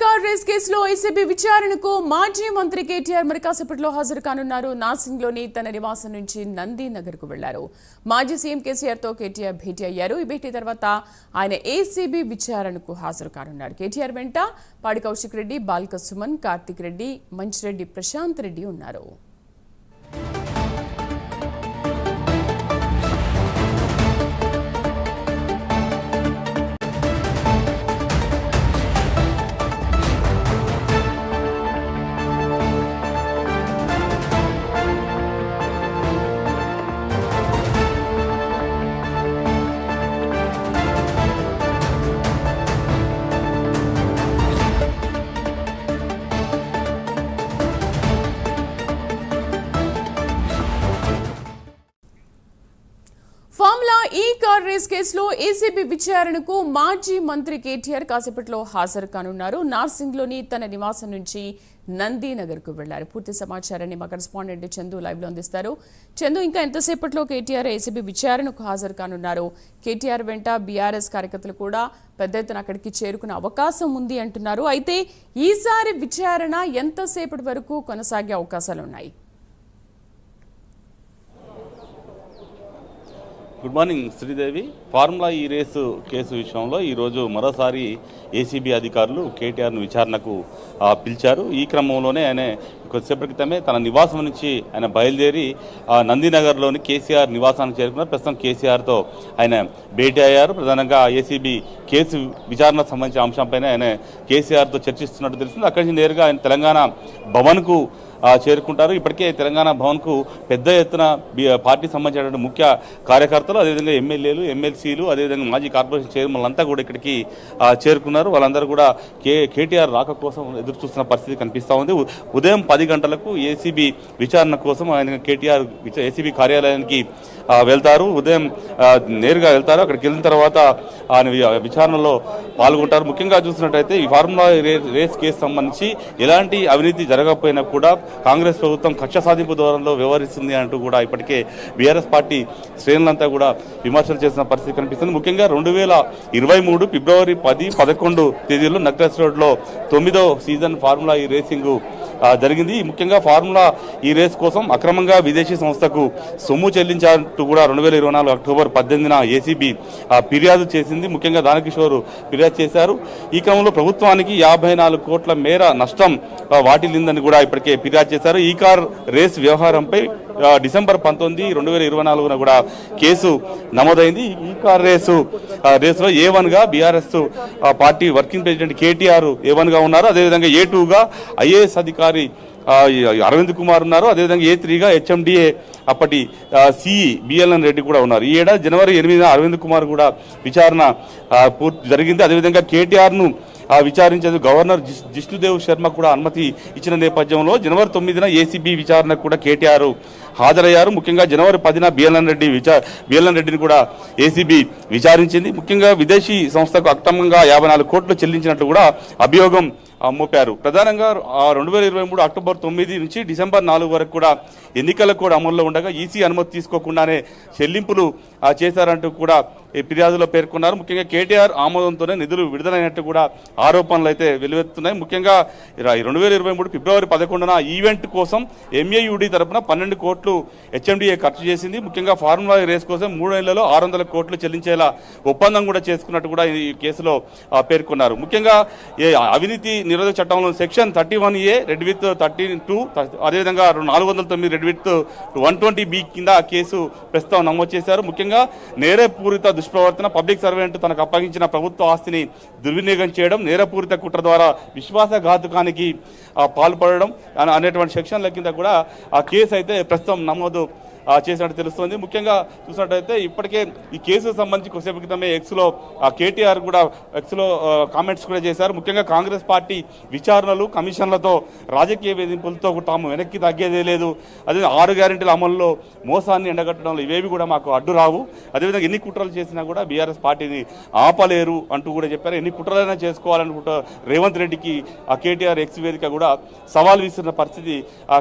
Car race కేసులో ACB విచారణకు మాజీ మంత్రి కేటీఆర్ మరి కాసేపట్లో హాజరు కానున్నారు. నాసింగ్లోని తన నివాసం నుంచి నందినగర్కు వెళ్లారు. మాజీ సీఎం కేసీఆర్తో కేటీఆర్ భేటీ అయ్యారు. ఈ భేటీ తర్వాత ఆయన ఏసీబీ విచారణకు హాజరు కానున్నారు. కేటీఆర్ వెంట పాడి కౌశిక్ రెడ్డి, బాల్క సుమన్, కార్తిక్ రెడ్డి, మంచిరెడ్డి ప్రశాంత్ రెడ్డి ఉన్నారు. ఫార్ములా ఈ కార్ రేస్ కేసులో ఏసీబీ విచారణకు మాజీ మంత్రి కేటీఆర్ కాసేపట్లో హాజరు కానున్నారు. నార్సింగ్లోని తన నివాసం నుంచి నందినగర్కు వెళ్లారు. పూర్తి సమాచారాన్ని మా కరెస్పాండెంట్ చందు లైవ్ లో అందిస్తారు. చందు, ఇంకా ఎంతసేపట్లో కేటీఆర్ ఏసీబీ విచారణకు హాజరు కానున్నారు? కేటీఆర్ వెంట బీఆర్ఎస్ కార్యకర్తలు కూడా పెద్ద ఎత్తున అక్కడికి చేరుకునే అవకాశం ఉంది అంటున్నారు. అయితే ఈసారి విచారణ ఎంతసేపటి వరకు కొనసాగే అవకాశాలున్నాయి? Good morning Sridevi. ఫార్ములా ఈ రేసు కేసు విషయంలో ఈరోజు మరోసారి ఏసీబీ అధికారులు కేటీఆర్ను విచారణకు పిలిచారు. ఈ క్రమంలోనే ఆయన కొద్దిసేపటి క్రితమే తన నివాసం నుంచి ఆయన బయలుదేరి నందినగర్లోని కేసీఆర్ నివాసానికి చేరుకున్నారు. ప్రస్తుతం కేసీఆర్తో ఆయన భేటీ అయ్యారు. ప్రధానంగా ఏసీబీ కేసు విచారణకు సంబంధించిన అంశంపైన ఆయన కేసీఆర్తో చర్చిస్తున్నట్టు తెలుస్తుంది. అక్కడి నుంచి నేరుగా ఆయన తెలంగాణ భవన్కు చేరుకుంటారు. ఇప్పటికే తెలంగాణ భవన్కు పెద్ద ఎత్తున పార్టీ సంబంధించినటువంటి ముఖ్య కార్యకర్తలు, అదేవిధంగా ఎమ్మెల్యేలు, ఎమ్మెల్సీలు, అదేవిధంగా మాజీ కార్పొరేషన్ చైర్మన్లు అంతా కూడా ఇక్కడికి చేరుకున్నారు. వాళ్ళందరూ కూడా కేటీఆర్ రాక కోసం ఎదురు చూస్తున్న పరిస్థితి కనిపిస్తూ ఉంది. ఉదయం 10 గంటలకు ఏసీబీ విచారణ కోసం ఆయన కేటీఆర్ ఏసీబీ కార్యాలయానికి వెళ్తారు. ఉదయం నేరుగా వెళ్తారు. అక్కడికి వెళ్ళిన తర్వాత ఆయన విచారణలో పాల్గొంటారు. ముఖ్యంగా చూసినట్టయితే ఈ ఫార్ములా రేస్ కేసు సంబంధించి ఎలాంటి అవినీతి జరగకపోయినా కూడా కాంగ్రెస్ ప్రభుత్వం కక్ష సాధింపు ధోరణిలో వ్యవహరిస్తుంది అంటూ కూడా ఇప్పటికే బీఆర్ఎస్ పార్టీ శ్రేణులంతా కూడా విమర్శలు చేసిన పరిస్థితి కనిపిస్తుంది. ముఖ్యంగా 2023 ఫిబ్రవరి 10, 11 తేదీల్లో నక్లెస్ రోడ్లో 9వ సీజన్ ఫార్ములా ఈ రేసింగ్ జరిగింది. ముఖ్యంగా ఫార్ములా ఈ రేస్ కోసం అక్రమంగా విదేశీ సంస్థకు సొమ్ము చెల్లించాలంటూ కూడా 2024 అక్టోబర్ 18న ఏసీబీ ఫిర్యాదు చేసింది. ముఖ్యంగా దానకిషోర్ ఫిర్యాదు చేశారు. ఈ క్రమంలో ప్రభుత్వానికి 54 కోట్ల మేర నష్టం వాటిల్లిందని కూడా ఇప్పటికే ఫిర్యాదు చేశారు. ఈ కార్ రేస్ వ్యవహారంపై డిసెంబర్ 19, 2024 కూడా కేసు నమోదైంది. ఈ కార్ రేసులో A1గా BRS party working president KTR A1గా ఉన్నారు. అదేవిధంగా A2గా ఐఏఎస్ అధికారి అరవింద్ కుమార్ ఉన్నారు. అదేవిధంగా A3గా HMDA అప్పటి సిఈ బిఎల్ఎన్ రెడ్డి కూడా ఉన్నారు. ఈ ఏడాది జనవరి 8న అరవింద్ కుమార్ కూడా విచారణ పూర్తి జరిగింది. అదేవిధంగా కేటీఆర్ను విచారించేందుకు గవర్నర్ జిష్ణుదేవ్ శర్మ కూడా అనుమతి ఇచ్చిన నేపథ్యంలో జనవరి 9న ఏసీబీ విచారణకు కూడా కేటీఆర్ హాజరయ్యారు. ముఖ్యంగా జనవరి 10న బిఎల్ఎన్ రెడ్డిని కూడా ఏసీబీ విచారించింది. ముఖ్యంగా విదేశీ సంస్థకు అక్రమంగా 54 కోట్లు చెల్లించినట్లు కూడా అభియోగం మోపారు. ప్రధానంగా 2023 అక్టోబర్ 9 నుంచి డిసెంబర్ 4 వరకు కూడా ఎన్నికల కోడ్ అమల్లో ఉండగా ఈసీ అనుమతి తీసుకోకుండానే చెల్లింపులు చేశారంటూ కూడా ఈ ఫిర్యాదులో పేర్కొన్నారు. ముఖ్యంగా కేటీఆర్ ఆమోదంతోనే నిధులు విడుదలైనట్టు కూడా ఆరోపణలు అయితే వెలువెత్తున్నాయి. ముఖ్యంగా 2023 ఫిబ్రవరి 11న ఈవెంట్ కోసం ఎంఏయుడి తరఫున 12 కోట్లు హెచ్ఎండిఏ ఖర్చు చేసింది. ముఖ్యంగా ఫార్ములా రేస్ కోసం 3 నెలల్లో 600 కోట్లు చెల్లించేలా ఒప్పందం కూడా చేసుకున్నట్టు కూడా ఈ కేసులో పేర్కొన్నారు. ముఖ్యంగా అవినీతి నిరోధక చట్టంలో సెక్షన్ 31A రెడ్ విత్ 32, అదేవిధంగా 409 రెడ్ విత్ 120B కింద కేసు ప్రస్తుతం నమోదు చేశారు. ముఖ్యంగా నేరపూరిత దుష్ప్రవర్తన, పబ్లిక్ సర్వెంట్ తనకు అప్పగించిన ప్రభుత్వ ఆస్తిని దుర్వినియోగం చేయడం, నేరపూరిత కుట్ర ద్వారా విశ్వాసఘాతుకానికి పాల్పడడం అనేటువంటి సెక్షన్ల కింద కూడా ఆ కేసు అయితే ప్రస్తుతం నమోదు చేసినట్టు తెలుస్తోంది. ముఖ్యంగా చూసినట్టయితే ఇప్పటికే ఈ కేసుకు సంబంధించి కొద్దిసేపు క్రితమే ఎక్స్లో కేటీఆర్ కూడా ఎక్స్లో కామెంట్స్ కూడా చేశారు. ముఖ్యంగా కాంగ్రెస్ పార్టీ విచారణలు, కమిషన్లతో, రాజకీయ వేధింపులతో తాము వెనక్కి తగ్గేదే లేదు. అదే 6 గ్యారెంటీల అమల్లో మోసాన్ని ఎండగట్టడంలో ఇవేవి కూడా మాకు అడ్డు రావు. అదేవిధంగా ఎన్ని కుట్రలు చేసినా కూడా బీఆర్ఎస్ పార్టీని ఆపలేరు అంటూ కూడా చెప్పారు. ఎన్ని కుట్రలైనా చేసుకోవాలనుకుంటూ రేవంత్ రెడ్డికి ఆ కేటీఆర్ ఎక్స్ వేదిక కూడా సవాల్ విస్తున్న పరిస్థితి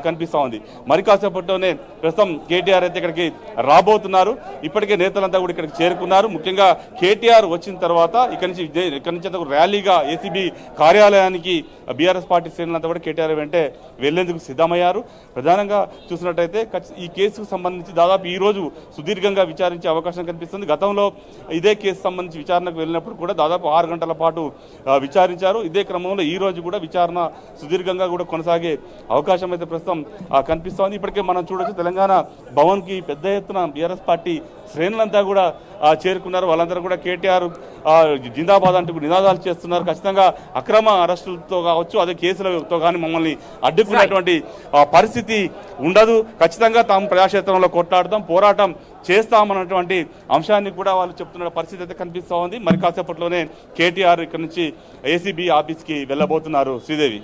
కనిపిస్తూ ఉంది. మరి కాసేపట్లోనే ప్రస్తుతం కేటీఆర్ కేటీఆర్ అయితే ఇక్కడికి రాబోతున్నారు. ఇప్పటికే నేతలంతా కూడా ఇక్కడికి చేరుకున్నారు. ముఖ్యంగా కేటీఆర్ వచ్చిన తర్వాత ఇక్కడి నుంచి అంతా ర్యాలీగా ఏసీబీ కార్యాలయానికి బీఆర్ఎస్ పార్టీ శ్రేణులంతా కూడా కేటీఆర్ వెంటే వెళ్లేందుకు సిద్ధమయ్యారు. ప్రధానంగా చూసినట్టయితే ఈ కేసుకు సంబంధించి దాదాపు ఈ రోజు సుదీర్ఘంగా విచారించే అవకాశం కనిపిస్తుంది. గతంలో ఇదే కేసు సంబంధించి విచారణకు వెళ్ళినప్పుడు కూడా దాదాపు 6 గంటల పాటు విచారించారు. ఇదే క్రమంలో ఈ రోజు కూడా విచారణ సుదీర్ఘంగా కూడా కొనసాగే అవకాశం అయితే ప్రస్తుతం కనిపిస్తోంది. ఇప్పటికే మనం చూడొచ్చు తెలంగాణ భవన్ కి పెద్ద ఎత్తున బీఆర్ఎస్ పార్టీ శ్రేణులంతా కూడా చేరుకున్నారు. వాళ్ళందరూ కూడా కేటీఆర్ జిందాబాద్ అంటూ నినాదాలు చేస్తున్నారు. ఖచ్చితంగా అక్రమ అరెస్టులతో కావచ్చు, అదే కేసులతో కానీ మమ్మల్ని అడ్డుకునేటువంటి పరిస్థితి ఉండదు. ఖచ్చితంగా తాము ప్రజాక్షేత్రంలో కొట్లాడతాం, పోరాటం చేస్తామన్నటువంటి అంశాన్ని కూడా వాళ్ళు చెప్తున్న పరిస్థితి అయితే కనిపిస్తూ ఉంది. మరి కాసేపట్లోనే కేటీఆర్ ఇక్కడ నుంచి ఏసీబీ ఆఫీస్కి వెళ్ళబోతున్నారు. శ్రీదేవి.